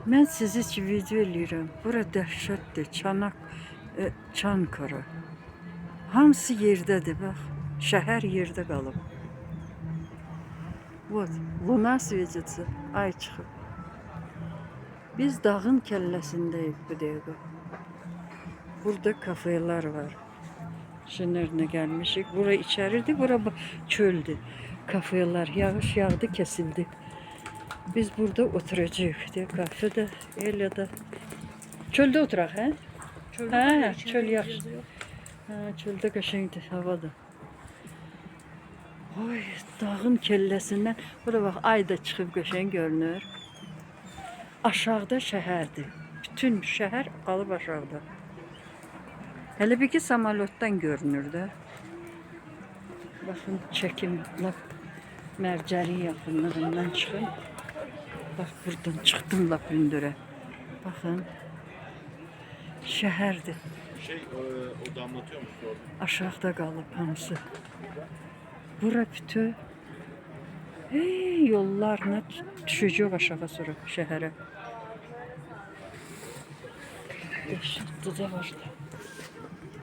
Mən sizi ki video eləyirəm. Bura dəhşətdir. Çankara. Hamısı yerdədir bax. Şəhər yerdə qalıb. Вот, luna sветится. Ay çıxıb. Biz dağın kəlləsindəyik bu dəqiqə. Burada kafeler var. Şenerine gelmişik. Bura içeridir, bura çöldür. Kafeler, yağış yağdı, kesildi. Biz burada oturacağız. Kafede, elə de. Çölde oturaq, hə? Hə, çöl yaxşı. Hə, çöldə qəşəngdir havada. Oy, dağın kəlləsindən. Bura bax, ay da çıxıb qəşəng görünür. Aşağıda şəhərdir. Bütün şəhər qalıb aşağıda. Hele bir ki samolyotdan görünür də. Baxın, çəkim, lap mərcəli yaxınlığından çıxın. Bax, buradan çıxdım lap hündürə. Baxın, şəhərdir. O damlatıyor mu? Aşağıda qalıb hamısı. Bura bütün yollarına düşəcək aşağı sonra şəhərə. Dəhşətli də var da.